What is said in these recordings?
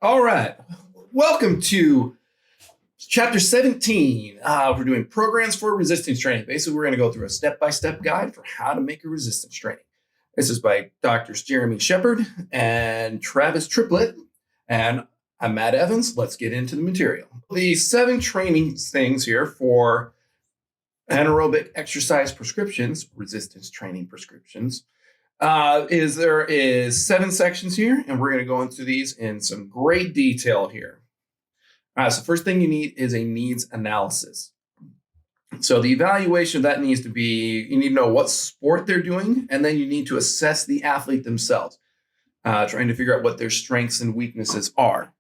All right. Welcome to chapter 17. We're doing programs for resistance training. Basically, we're going to go through a step-by-step guide for how to make a resistance training. This is by Drs. Jeremy Shepard and Travis Triplett. And I'm Matt Evans. Let's get into the material. The 7 training things here for anaerobic exercise prescriptions, resistance training prescriptions, there is 7 sections here, and we're going to go into these in some great detail here. All right, so first thing you need is a needs analysis. So the evaluation of that needs to be, you need to know what sport they're doing, and then you need to assess the athlete themselves, trying to figure out what their strengths and weaknesses are.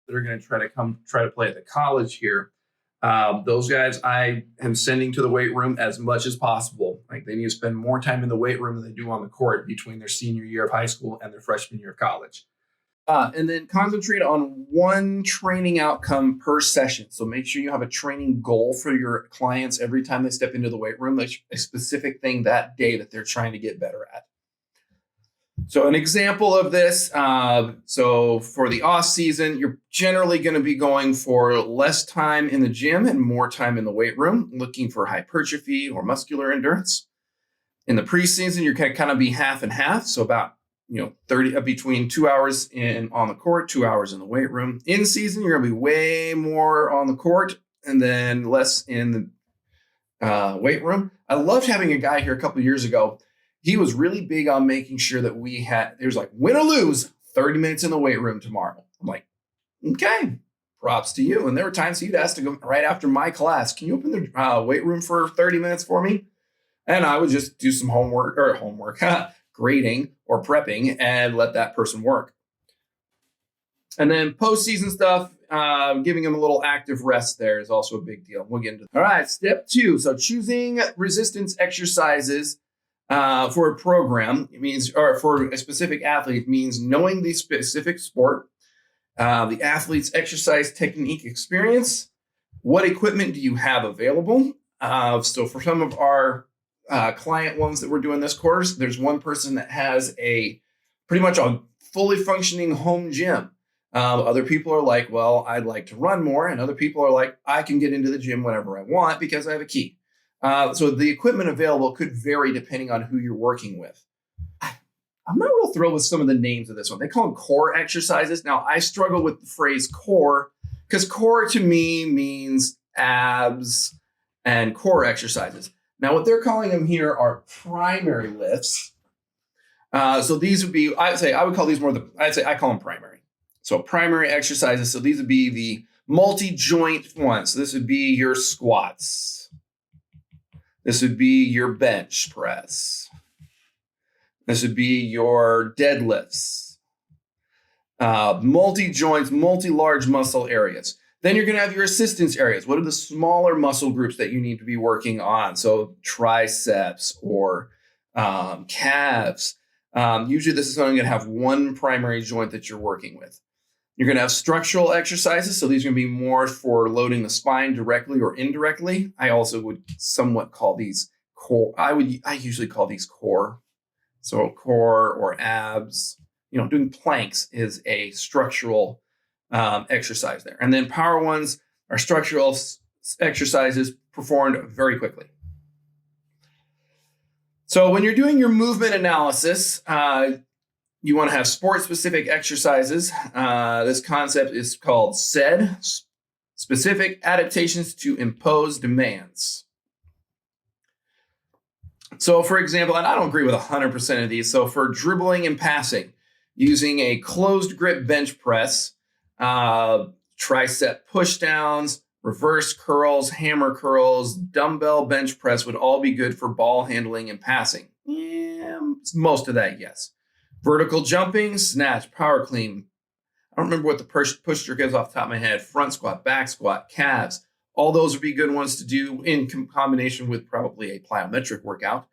That are going to try to play at the college here. Those guys I am sending to the weight room as much as possible. Like, they need to spend more time in the weight room than they do on the court between their senior year of high school and their freshman year of college. And then concentrate on one training outcome per session. So make sure you have a training goal for your clients every time they step into the weight room, like a specific thing that day that they're trying to get better at. So an example of this, so for the off season, you're generally going to be going for less time in the gym and more time in the weight room, looking for hypertrophy or muscular endurance. In the preseason, you're going to kind of be half and half. So about 30 between 2 hours on the court, 2 hours in the weight room. In season, you're going to be way more on the court and then less in the weight room. I loved having a guy here a couple of years ago. He was really big on making sure that there's like, win or lose, 30 minutes in the weight room tomorrow. I'm like, okay, props to you. And there were times he'd ask to go right after my class, can you open the weight room for 30 minutes for me? And I would just do some homework, grading or prepping, and let that person work. And then postseason stuff, giving them a little active rest there is also a big deal. We'll get into that. All right, step 2. So choosing resistance exercises for a program, or for a specific athlete, means knowing the specific sport, the athlete's exercise technique experience, What equipment do you have available? So for some of our client ones that we're doing this course, there's one person that has pretty much a fully functioning home gym. Other people are like, well, I'd like to run more. And other people are like, I can get into the gym whenever I want because I have a key. So the equipment available could vary depending on who you're working with. I'm not real thrilled with some of the names of this one. They call them core exercises. Now, I struggle with the phrase core because core to me means abs and core exercises. Now, what they're calling them here are primary lifts. So these would be, I would call these I call them primary. So primary exercises. So these would be the multi-joint ones. So this would be your squats. This would be your bench press. This would be your deadlifts. Multi-joints, multi-large muscle areas. Then you're going to have your assistance areas. What are the smaller muscle groups that you need to be working on? So triceps or calves. Usually this is only going to have one primary joint that you're working with. You're going to have structural exercises. So these are going to be more for loading the spine directly or indirectly. I also would somewhat call these core. I usually call these core. So core or abs, doing planks is a structural exercise there. And then power ones are structural exercises performed very quickly. So when you're doing your movement analysis, you want to have sport-specific exercises. This concept is called SAID, specific adaptations to impose demands. So for example, and I don't agree with 100% of these. So for dribbling and passing, using a closed grip bench press, tricep pushdowns, reverse curls, hammer curls, dumbbell bench press would all be good for ball handling and passing. Yeah, most of that, yes. Vertical jumping, snatch, power clean. I don't remember what the push jerk is off the top of my head. Front squat, back squat, calves. All those would be good ones to do in combination with probably a plyometric workout.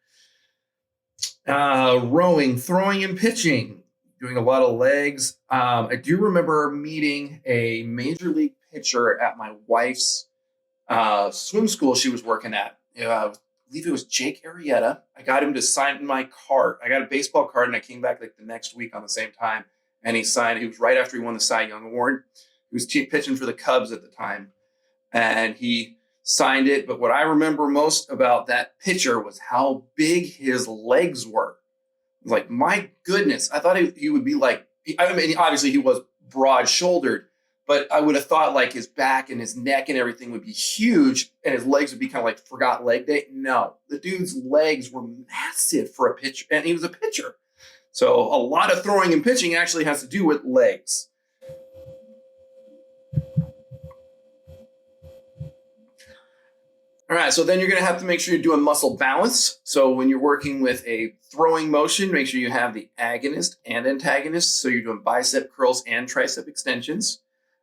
Rowing, throwing, and pitching. Doing a lot of legs. I do remember meeting a major league pitcher at my wife's swim school she was working at. I believe it was Jake Arrieta. I got him to sign my card. I got a baseball card, and I came back like the next week on the same time, and he signed. It was right after he won the Cy Young Award. He was pitching for the Cubs at the time, and he signed it. But what I remember most about that pitcher was how big his legs were. Like, my goodness, I thought he would be like, obviously he was broad-shouldered, but I would have thought like his back and his neck and everything would be huge and his legs would be kind of like forgot leg day. No, the dude's legs were massive for a pitcher, and he was a pitcher. So a lot of throwing and pitching actually has to do with legs. All right, so then you're going to have to make sure you're doing muscle balance. So when you're working with a throwing motion, make sure you have the agonist and antagonist. So you're doing bicep curls and tricep extensions.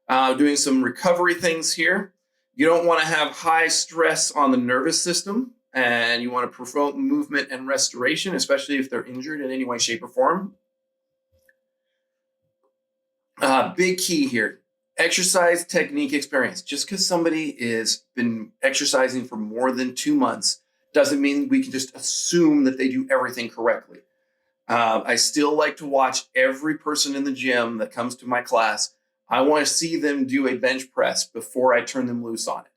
Doing some recovery things here. You don't want to have high stress on the nervous system, and you want to promote movement and restoration, especially if they're injured in any way, shape, or form. Big key here. Exercise technique experience. Just because somebody has been exercising for more than 2 months doesn't mean we can just assume that they do everything correctly. I still like to watch every person in the gym that comes to my class. I want to see them do a bench press before I turn them loose on it.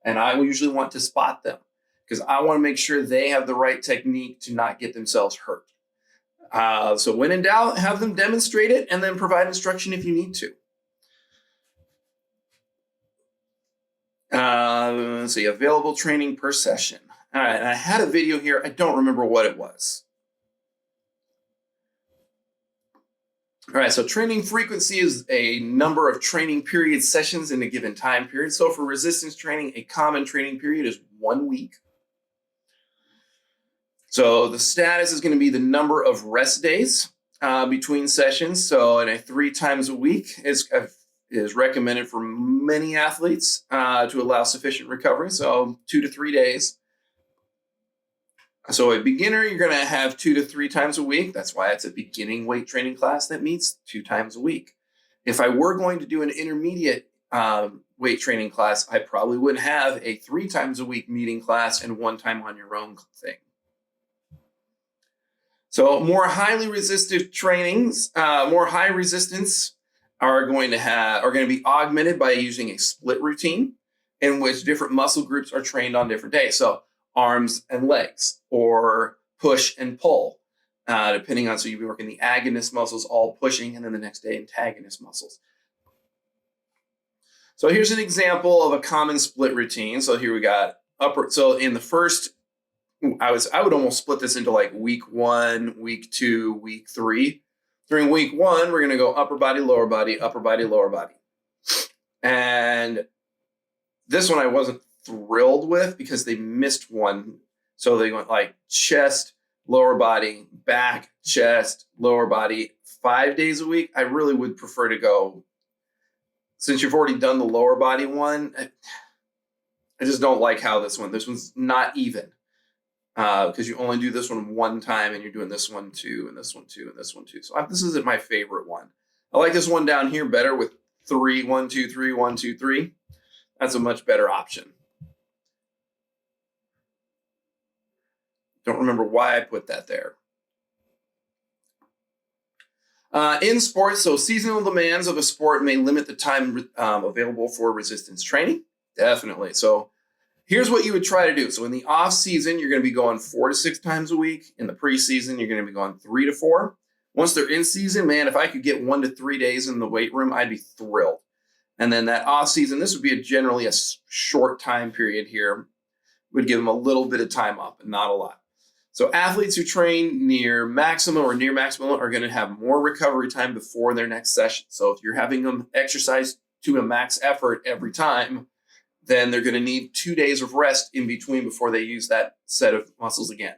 And I usually want to spot them because I want to make sure they have the right technique to not get themselves hurt. So when in doubt, have them demonstrate it and then provide instruction if you need to. Let's see, available training per session. All right, and I had a video here. I don't remember what it was. All right, so training frequency is a number of training period sessions in a given time period. So for resistance training, a common training period is 1 week. So the status is going to be the number of rest days between sessions. So in a 3 times a week is recommended for many athletes to allow sufficient recovery. So 2 to 3 days. So a beginner, you're going to have 2 to 3 times a week. That's why it's a beginning weight training class that meets 2 times a week. If I were going to do an intermediate weight training class, I probably would have a 3 times a week meeting class and 1 time on your own thing. So more highly resistive trainings, more high resistance are going to be augmented by using a split routine in which different muscle groups are trained on different days. So arms and legs, or push and pull, depending on, so you'll be working the agonist muscles, all pushing, and then the next day antagonist muscles. So here's an example of a common split routine. So here we got so in the first, I would almost split this into like week 1, week 2, week 3. During week 1, we're going to go upper body, lower body, upper body, lower body. And this one I wasn't thrilled with because they missed one. So they went like chest, lower body, back, chest, lower body, 5 days a week. I really would prefer to go, since you've already done the lower body one, I just don't like how this one's not even. Because you only do this one time, and you're doing this one too, and this one too, and this one too. So this isn't my favorite one. I like this one down here better with 3, 1, 2, 3, 1, 2, 3. That's a much better option. Don't remember why I put that there. In sports, so seasonal demands of a sport may limit the time available for resistance training. Definitely. So here's what you would try to do. So in the off season, you're going to be going 4 to 6 times a week. In the preseason, you're going to be going 3 to 4. Once they're in season, man, if I could get 1 to 3 days in the weight room, I'd be thrilled. And then that off season, this would be generally a short time period here, would give them a little bit of time off, but not a lot. So athletes who train near maximum or near maximum are going to have more recovery time before their next session. So if you're having them exercise to a max effort every time, then they're going to need 2 days of rest in between before they use that set of muscles again.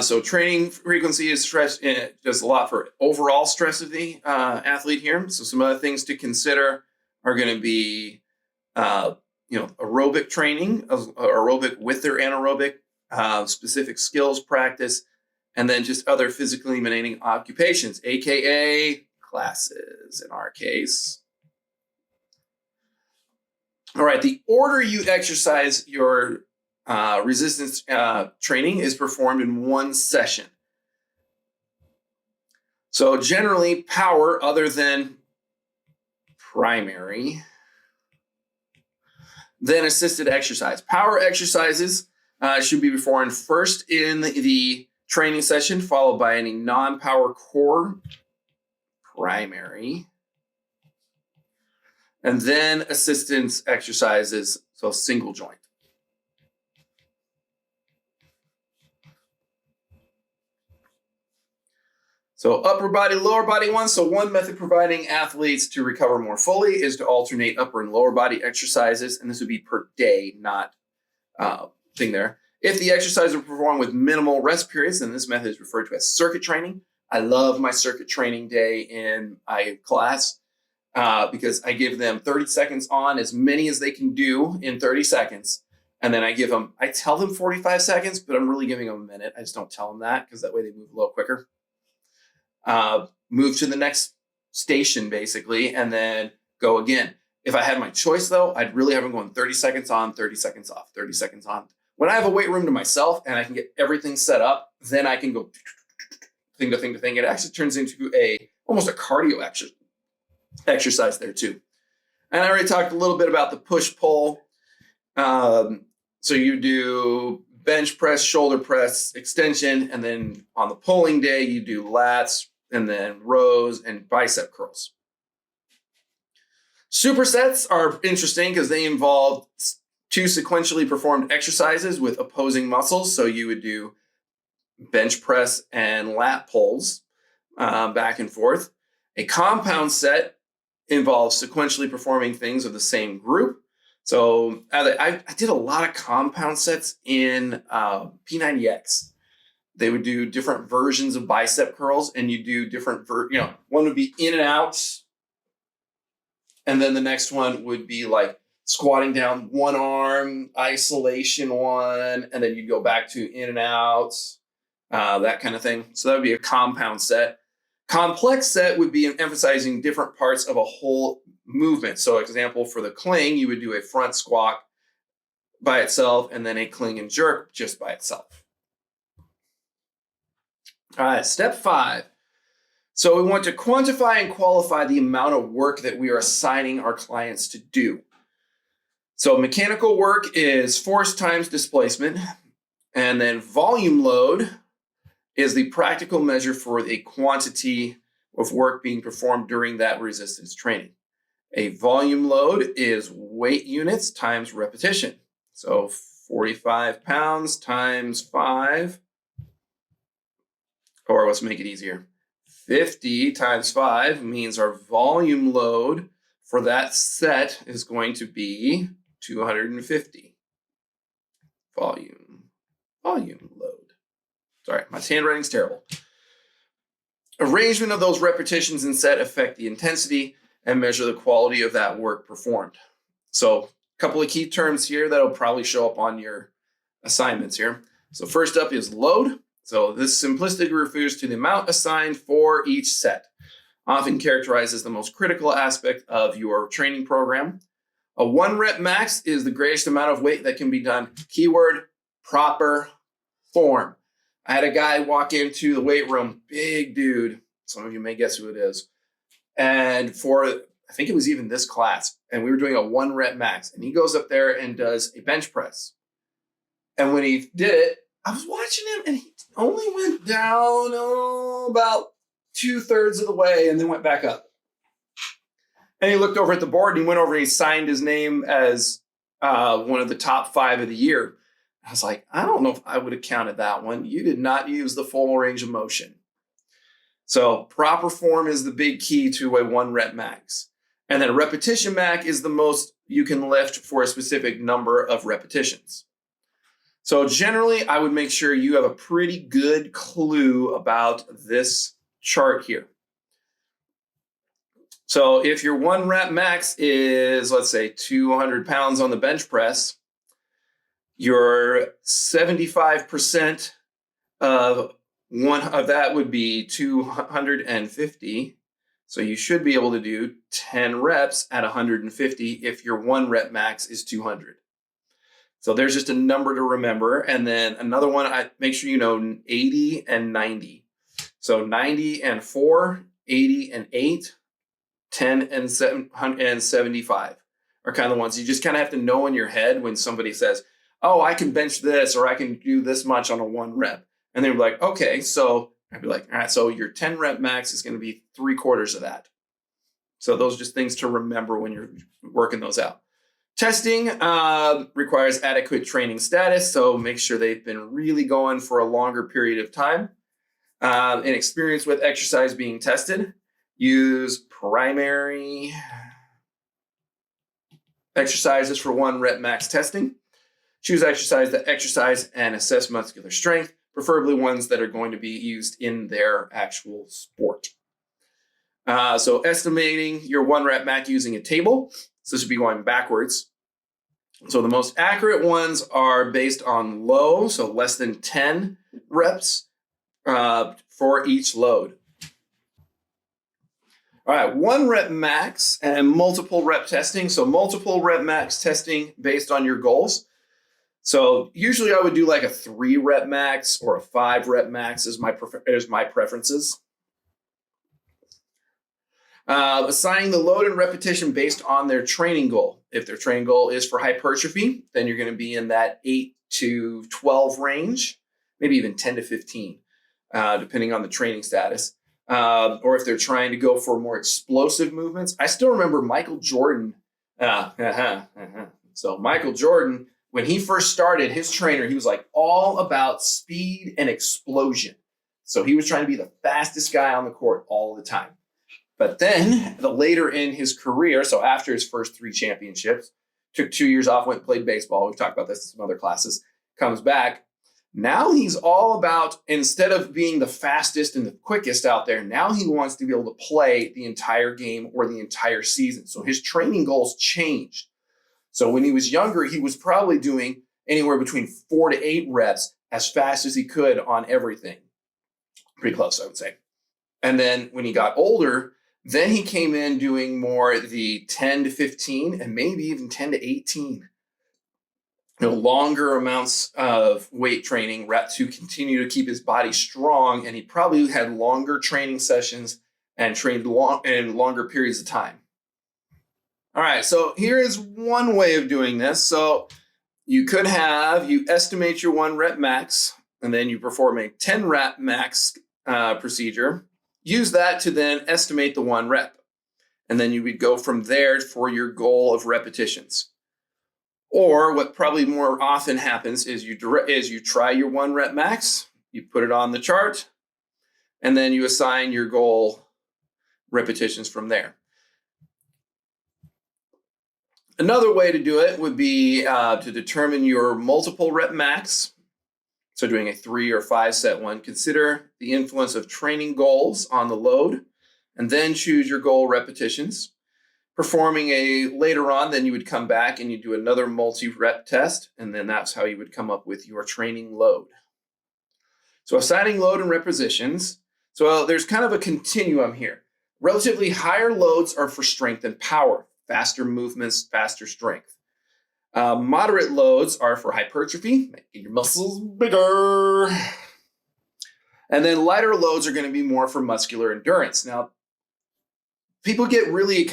So training frequency is stress, does a lot for overall stress of the athlete here. So some other things to consider are going to be, aerobic training, aerobic with their anaerobic, specific skills practice, and then just other physically demanding occupations, aka classes in our case. All right, the order you exercise your resistance training is performed in one session. So generally, power other than primary, then assisted exercise. Power exercises should be performed first in the training session, followed by any non-power core primary, and then assistance exercises, so single joint. So upper body, lower body one. So one method providing athletes to recover more fully is to alternate upper and lower body exercises. And this would be per day, not thing there. If the exercises are performed with minimal rest periods, then this method is referred to as circuit training. I love my circuit training day in my class because I give them 30 seconds on, as many as they can do in 30 seconds. And then I tell them 45 seconds, but I'm really giving them a minute. I just don't tell them that because that way they move a little quicker. Move to the next station, basically, and then go again. If I had my choice, though, I'd really have them going 30 seconds on, 30 seconds off, 30 seconds on. When I have a weight room to myself and I can get everything set up, then I can go thing to thing to thing. It actually turns into almost a cardio exercise there, too. And I already talked a little bit about the push-pull. So you do bench press, shoulder press, extension, and then on the pulling day, you do lats, and then rows and bicep curls. Supersets are interesting because they involve 2 sequentially performed exercises with opposing muscles. So you would do bench press and lat pulls back and forth. A compound set involves sequentially performing things of the same group. So I did a lot of compound sets in P90X. They would do different versions of bicep curls, and you do different, one would be in and out. And then the next one would be like squatting down one arm, isolation one, and then you'd go back to in and out, that kind of thing. So that would be a compound set. Complex set would be emphasizing different parts of a whole movement. So example, for the cling, you would do a front squat by itself and then a cling and jerk just by itself. All right, step 5. So we want to quantify and qualify the amount of work that we are assigning our clients to do. So mechanical work is force times displacement, and then volume load is the practical measure for the quantity of work being performed during that resistance training. A volume load is weight units times repetition. So 45 pounds times 5, or let's make it easier. 50 times 5 means our volume load for that set is going to be 250. Volume load. Sorry, my handwriting's terrible. Arrangement of those repetitions in set affect the intensity and measure the quality of that work performed. So a couple of key terms here that'll probably show up on your assignments here. So first up is load. So this simplistically refers to the amount assigned for each set, often characterized as the most critical aspect of your training program. A 1 rep max is the greatest amount of weight that can be done. Keyword, proper form. I had a guy walk into the weight room, big dude. Some of you may guess who it is. And I think it was even this class, and we were doing a 1 rep max, and he goes up there and does a bench press. And when he did it, I was watching him, and he only went down about 2/3 of the way and then went back up. And he looked over at the board and he went over and he signed his name as one of the top 5 of the year. I was like, I don't know if I would have counted that one. You did not use the full range of motion. So proper form is the big key to a 1 rep max. And then a repetition max is the most you can lift for a specific number of repetitions. So generally, I would make sure you have a pretty good clue about this chart here. So if your 1 rep max is, let's say, 200 pounds on the bench press, your 75% of that would be 250. So you should be able to do 10 reps at 150 if your 1 rep max is 200. So there's just a number to remember. And then another one, I make sure you know 80 and 90. So 90 and 4, 80 and 8, 10 and 75 are kind of the ones you just kind of have to know in your head when somebody says, oh, I can bench this or I can do this much on a 1 rep. And they're like, okay, so I'd be like, all right, so your 10 rep max is going to be 3/4 of that. So those are just things to remember when you're working those out. Testing requires adequate training status, so make sure they've been really going for a longer period of time. And experience with exercise being tested. Use primary exercises for 1 rep max testing. Choose exercise that exercise and assess muscular strength, preferably ones that are going to be used in their actual sport. So estimating your 1 rep max using a table. So this would be going backwards. So the most accurate ones are based on low, so less than 10 reps for each load. All right, 1 rep max and multiple rep testing. So multiple rep max testing based on your goals. So usually I would do like a 3 rep max or a 5 rep max as my preferences. Assigning the load and repetition based on their training goal. If their training goal is for hypertrophy, then you're going to be in that 8 to 12 range, maybe even 10 to 15, depending on the training status. Or if they're trying to go for more explosive movements. I still remember Michael Jordan. So Michael Jordan, when he first started, his trainer, he was like all about speed and explosion. So he was trying to be the fastest guy on the court all the time. But then later in his career, so after his first 3 championships, took 2 years off, went and played baseball. We've talked about this in some other classes, comes back. Now he's all about, instead of being the fastest and the quickest out there, now he wants to be able to play the entire game or the entire season. So his training goals changed. So when he was younger, he was probably doing anywhere between 4 to 8 reps as fast as he could on everything. Pretty close, I would say. And then when he got older, then he came in doing more the 10 to 15 and maybe even 10 to 18. Longer amounts of weight training to continue to keep his body strong. And he probably had longer training sessions and trained in longer periods of time. All right, so here is one way of doing this. So you estimate your 1 rep max, and then you perform a 10 rep max procedure. Use that to then estimate the 1 rep. And then you would go from there for your goal of repetitions. Or what probably more often happens is you try your 1 rep max, you put it on the chart, and then you assign your goal repetitions from there. Another way to do it would be to determine your multiple rep max. So doing a 3 or 5 set one, consider the influence of training goals on the load, and then choose your goal repetitions. Performing later on, then you would come back and you do another multi-rep test, and then that's how you would come up with your training load. So assigning load and repetitions. So there's kind of a continuum here. Relatively higher loads are for strength and power, faster movements, faster strength. Moderate loads are for hypertrophy, making your muscles bigger. And then lighter loads are going to be more for muscular endurance. Now, people get really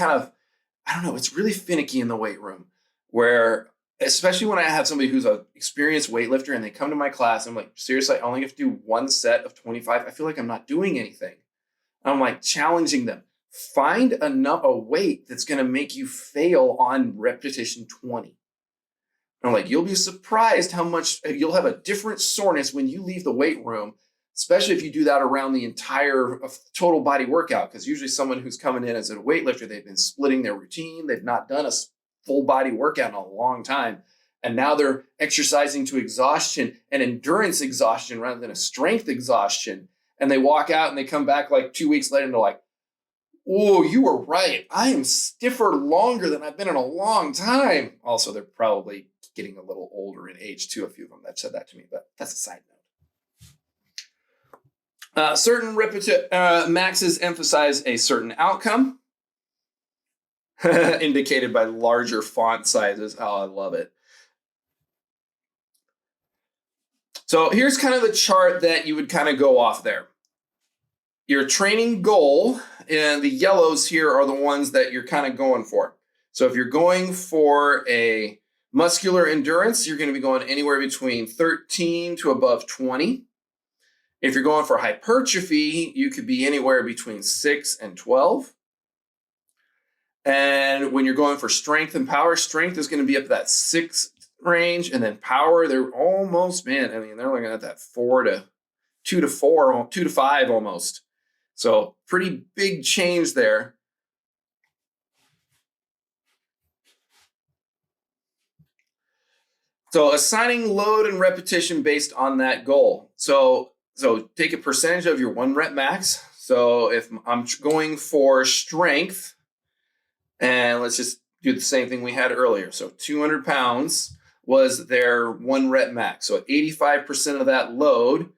it's really finicky in the weight room, where, especially when I have somebody who's an experienced weightlifter and they come to my class, I'm like, seriously, I only have to do 1 set of 25. I feel like I'm not doing anything. I'm like challenging them. Find a weight that's going to make you fail on repetition 20. And I'm like, you'll be surprised how much you'll have a different soreness when you leave the weight room, especially if you do that around the entire total body workout. Because usually someone who's coming in as a weightlifter, they've been splitting their routine. They've not done a full body workout in a long time. And now they're exercising to exhaustion and endurance exhaustion rather than a strength exhaustion. And they walk out and they come back like 2 weeks later and they're like, oh, you were right. I am stiffer longer than I've been in a long time. Also, they're probably getting a little older in age too, a few of them that said that to me, but that's a side note. Certain maxes emphasize a certain outcome, indicated by larger font sizes. Oh, I love it. So here's kind of the chart that you would kind of go off there. Your training goal, and the yellows here are the ones that you're kind of going for. So if you're going for a muscular endurance, you're going to be going anywhere between 13 to above 20. If you're going for hypertrophy, you could be anywhere between 6 and 12. And when you're going for strength and power, strength is going to be up that 6 range, and then power, they're almost, they're looking at that 2 to 5 almost. So pretty big change there. So assigning load and repetition based on that goal. So take a percentage of your 1 rep max. So if I'm going for strength, and let's just do the same thing we had earlier. So 200 pounds was their 1 rep max. So 85% of that load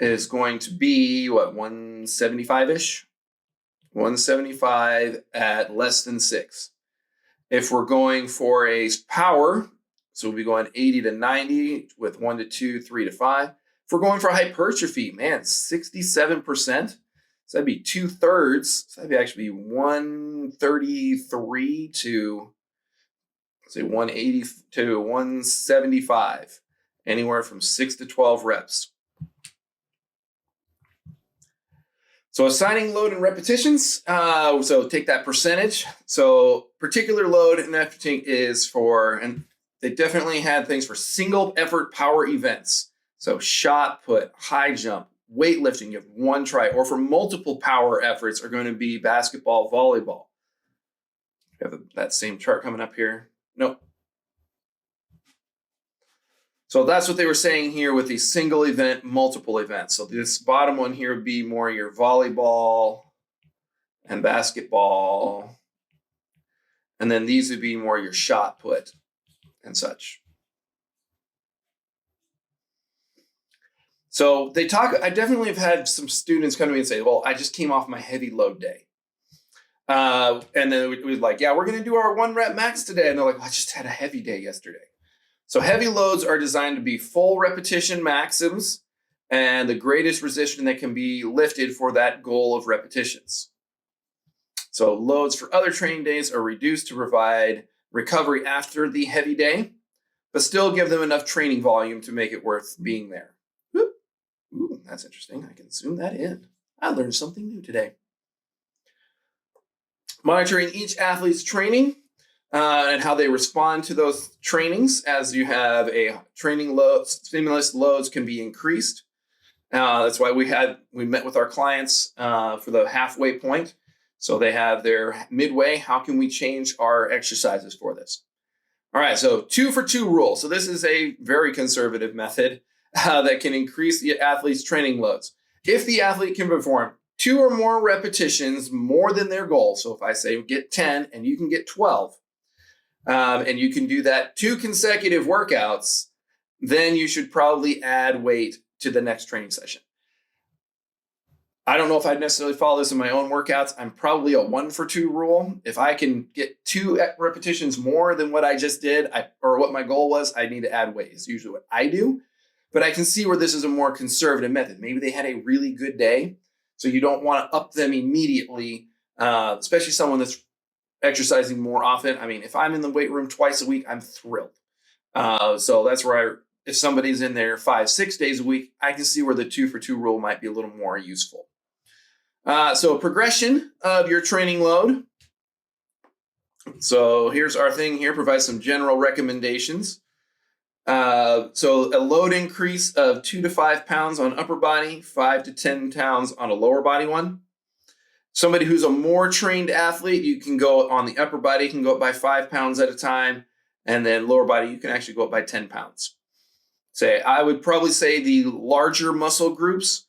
is going to be 175-ish? 175 at less than 6. If we're going for a power, so we'll be going 80 to 90 with 1 to 2, 3 to 5. If we're going for hypertrophy, 67%. So that'd be 2/3. So that'd be actually 133 to, say, 180 to 175. Anywhere from 6 to 12 reps. So assigning load and repetitions, so take that percentage. So particular load and repetition is for, and they definitely had things for single effort power events. So shot put, high jump, weightlifting, you have 1 try, or for multiple power efforts are going to be basketball, volleyball. You have that same chart coming up here. Nope. So that's what they were saying here with the single event, multiple events. So this bottom one here would be more your volleyball and basketball. And then these would be more your shot put and such. So I definitely have had some students come to me and say, well, I just came off my heavy load day. And then we'd like, yeah, we're going to do our 1 rep max today. And they're like, well, I just had a heavy day yesterday. So heavy loads are designed to be full repetition maxims and the greatest resistance that can be lifted for that goal of repetitions. So loads for other training days are reduced to provide recovery after the heavy day, but still give them enough training volume to make it worth being there. Whoop. Ooh, that's interesting. I can zoom that in. I learned something new today. Monitoring each athlete's training and how they respond to those trainings. As you have a training load, stimulus loads can be increased. That's why we met with our clients for the halfway point. So they have their midway. How can we change our exercises for this? All right, so 2 for 2 rule. So this is a very conservative method that can increase the athlete's training loads. If the athlete can perform 2 or more repetitions more than their goal, so if I say get 10 and you can get 12, and you can do that 2 consecutive workouts, then you should probably add weight to the next training session. I don't know if I'd necessarily follow this in my own workouts. I'm probably a 1 for 2 rule. If I can get 2 repetitions more than what I just did, or what my goal was, I need to add weight. It's usually what I do. But I can see where this is a more conservative method. Maybe they had a really good day, so you don't want to up them immediately, especially someone that's exercising more often. I mean, if I'm in the weight room twice a week, I'm thrilled. So that's where if somebody's in there 5-6 days a week, I can see where the 2 for 2 rule might be a little more useful. So progression of your training load. So here's our thing here, provide some general recommendations. So a load increase of 2 to 5 pounds on upper body, 5 to 10 pounds on a lower body one. Somebody who's a more trained athlete, you can go on the upper body, you can go up by 5 pounds at a time. And then lower body, you can actually go up by 10 pounds. I would probably say the larger muscle groups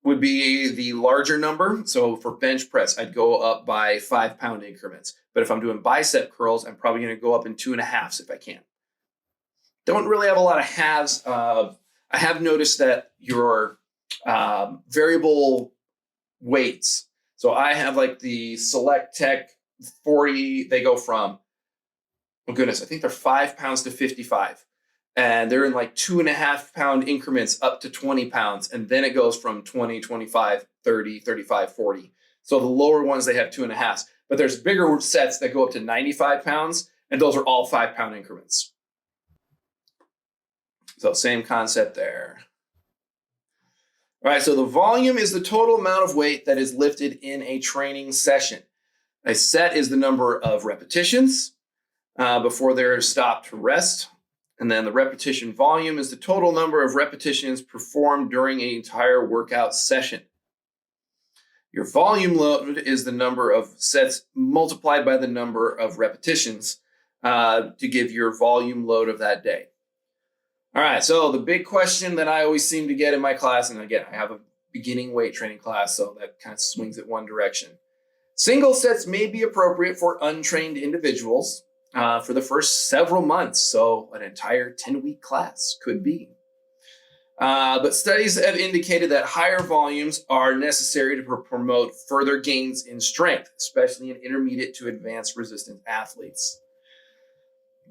would be the larger number. So for bench press, I'd go up by 5 pound increments. But if I'm doing bicep curls, I'm probably going to go up in 2.5s if I can. Don't really have a lot of halves. I have noticed that your variable weights. So I have like the Select Tech 40. They go from, oh goodness, I think they're 5 pounds to 55. And they're in like 2.5 pound increments up to 20 pounds. And then it goes from 20, 25, 30, 35, 40. So the lower ones, they have 2.5s. But there's bigger sets that go up to 95 pounds. And those are all 5 pound increments. So same concept there. All right, so the volume is the total amount of weight that is lifted in a training session. A set is the number of repetitions before they're stopped to rest. And then the repetition volume is the total number of repetitions performed during an entire workout session. Your volume load is the number of sets multiplied by the number of repetitions to give your volume load of that day. All right, so the big question that I always seem to get in my class, and again, I have a beginning weight training class, so that kind of swings it one direction. Single sets may be appropriate for untrained individuals for the first several months, so an entire 10-week class could be. But studies have indicated that higher volumes are necessary to promote further gains in strength, especially in intermediate to advanced resistant athletes.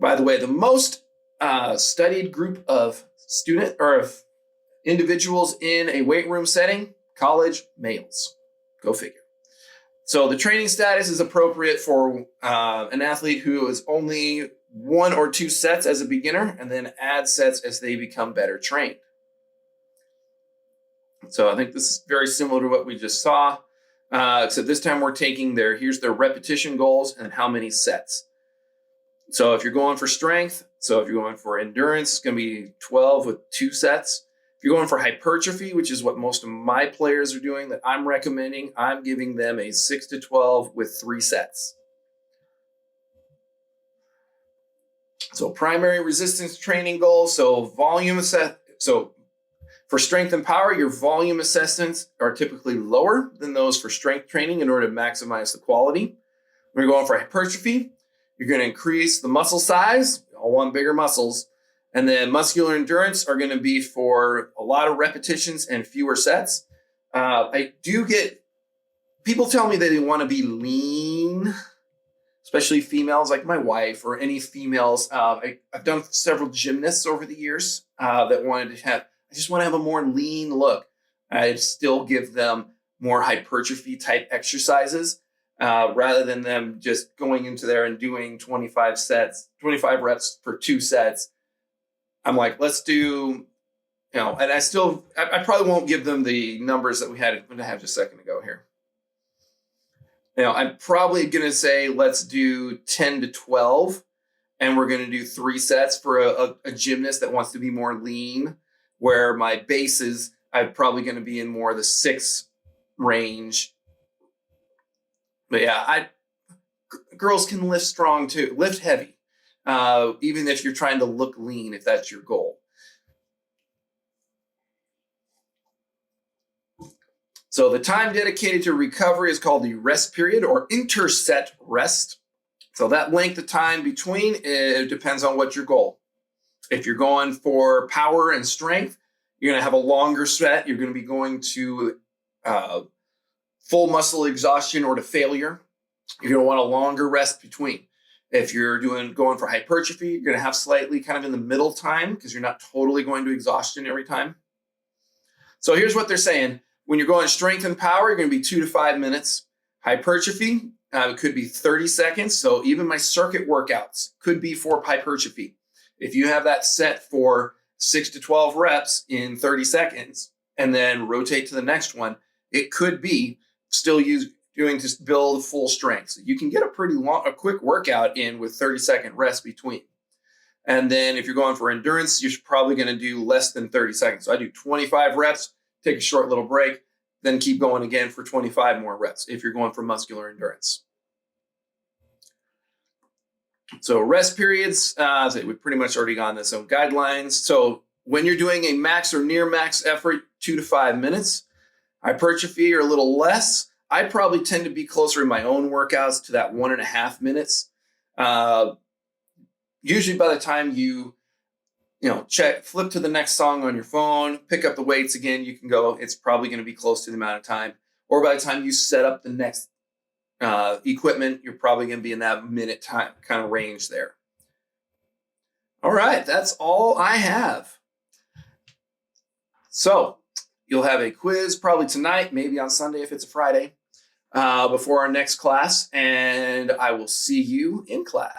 By the way, the most studied group of of individuals in a weight room setting, college males. Go figure. So the training status is appropriate for an athlete who is only 1 or 2 sets as a beginner and then add sets as they become better trained. So I think this is very similar to what we just saw, except this time we're taking here's their repetition goals and how many sets. So if you're going for strength, so if you're going for endurance, it's going to be 12 with 2 sets. If you're going for hypertrophy, which is what most of my players are doing that I'm recommending, I'm giving them a 6 to 12 with 3 sets. So primary resistance training goals, so volume assess. So for strength and power, your volume assessments are typically lower than those for strength training in order to maximize the quality. When you're going for hypertrophy, you're going to increase the muscle size. We all want bigger muscles. And then muscular endurance are going to be for a lot of repetitions and fewer sets. I do get people tell me that they want to be lean, especially females like my wife or any females. I've done several gymnasts over the years that wanted to have, I just want to have a more lean look. I still give them more hypertrophy type exercises rather than them just going into there and doing 25 reps for 2 sets. I'm like, let's do, and I probably won't give them the numbers that we had just a second ago here. I'm probably going to say, let's do 10 to 12, and we're going to do 3 sets for a gymnast that wants to be more lean, where my bases, I'm probably going to be in more the 6 range. But yeah, girls can lift strong too, lift heavy, even if you're trying to look lean, if that's your goal. So the time dedicated to recovery is called the rest period or interset rest. So that length of time between, it depends on what your goal. If you're going for power and strength, you're going to have a longer set. You're going to be going to full muscle exhaustion or to failure. You're going to want a longer rest between. If you're going for hypertrophy, you're going to have slightly kind of in the middle time because you're not totally going to exhaustion every time. So here's what they're saying. When you're going strength and power, you're going to be 2 to 5 minutes. Hypertrophy, it could be 30 seconds. So even my circuit workouts could be for hypertrophy. If you have that set for 6 to 12 reps in 30 seconds and then rotate to the next one, it could be still doing to build full strength. So you can get a quick workout in with 30-second rest between. And then if you're going for endurance, you're probably going to do less than 30 seconds. So I do 25 reps, take a short little break, then keep going again for 25 more reps if you're going for muscular endurance. So rest periods, we've pretty much already gone this. So guidelines. So when you're doing a max or near max effort, 2 to 5 minutes. Hypertrophy or a little less. I probably tend to be closer in my own workouts to that 1.5 minutes. Usually by the time you flip to the next song on your phone, pick up the weights again, you can go, it's probably going to be close to the amount of time. Or by the time you set up the next equipment, you're probably going to be in that minute time kind of range there. All right, that's all I have. So you'll have a quiz probably tonight, maybe on Sunday if it's a Friday, before our next class, and I will see you in class.